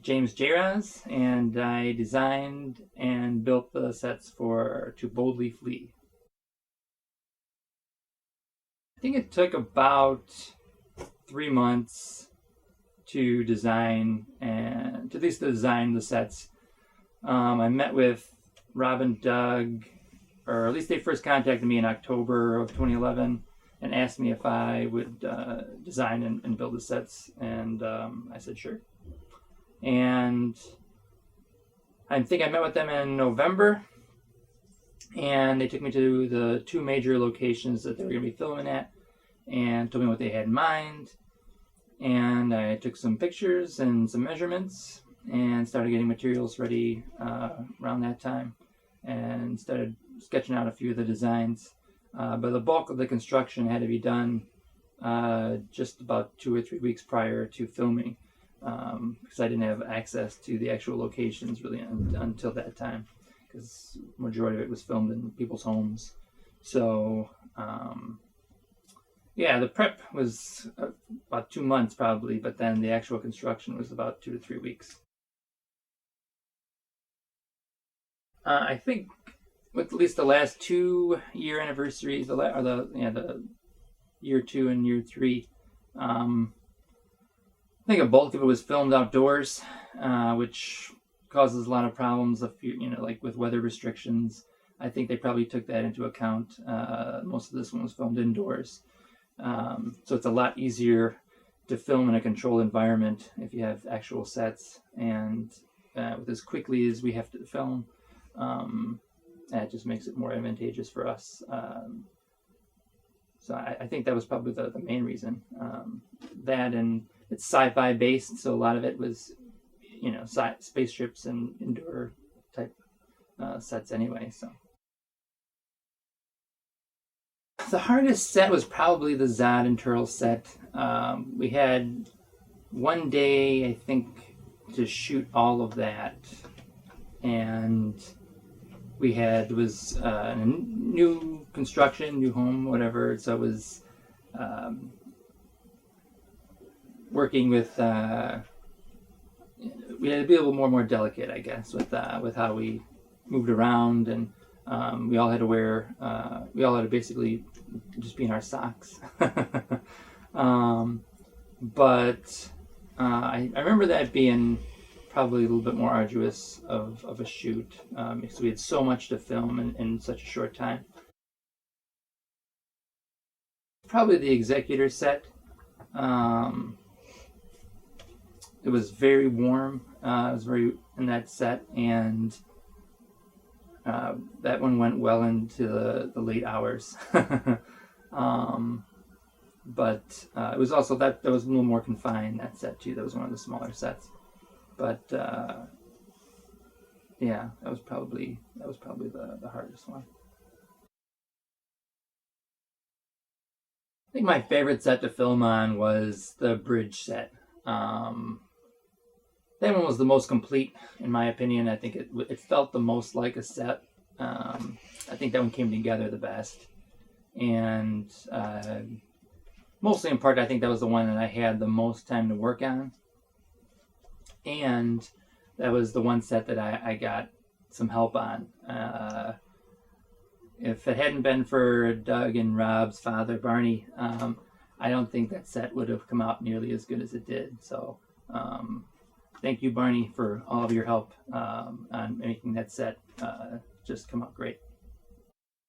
James Jarosv, and I designed and built the sets for To Boldly Flee. I think it took about 3 months to design and at least to design the sets. I met with Rob and Doug, or at least they first contacted me in October of 2011 and asked me if I would design and build the sets, and I said sure. And I think I met with them in November, and they took me to the two major locations that they were going to be filming at and told me what they had in mind. And I took some pictures and some measurements and started getting materials ready around that time and started sketching out a few of the designs. But the bulk of the construction had to be done just about 2 or 3 weeks prior to filming, because I didn't have access to the actual locations really until that time, because the majority of it was filmed in people's homes. So yeah, the prep was about 2 months probably, but then the actual construction was about 2 to 3 weeks. I think with at least the last 2-year anniversaries, the year 2 and year 3, I think a bulk of it was filmed outdoors, which causes a lot of problems. Like with weather restrictions, I think they probably took that into account. Most of this one was filmed indoors, so it's a lot easier to film in a controlled environment if you have actual sets. And with as quickly as we have to film, that just makes it more advantageous for us. So I think that was probably the main reason. That, and it's sci-fi based, so a lot of it was, spaceships and indoor type sets anyway. So the hardest set was probably the Zod and Turtle set. We had one day, I think, to shoot all of that, and it was a new construction, new home, whatever. So it was working with. We had to be a little more delicate, I guess, with how we moved around, and we all had to basically just be in our socks. But I remember that being probably a little bit more arduous of a shoot, because we had so much to film in such a short time. Probably the executor set. It was very warm. It was very in that set, and that one went well into the late hours. But it was also that was a little more confined, that set too. That was one of the smaller sets. But yeah, that was probably the hardest one. I think my favorite set to film on was the bridge set. That one was the most complete, in my opinion. I think it felt the most like a set. I think that one came together the best, and mostly in part, I think that was the one that I had the most time to work on, and that was the one set that I got some help on. If it hadn't been for Doug and Rob's father, Barney, I don't think that set would have come out nearly as good as it did. So thank you, Barney, for all of your help on making that set just come out great.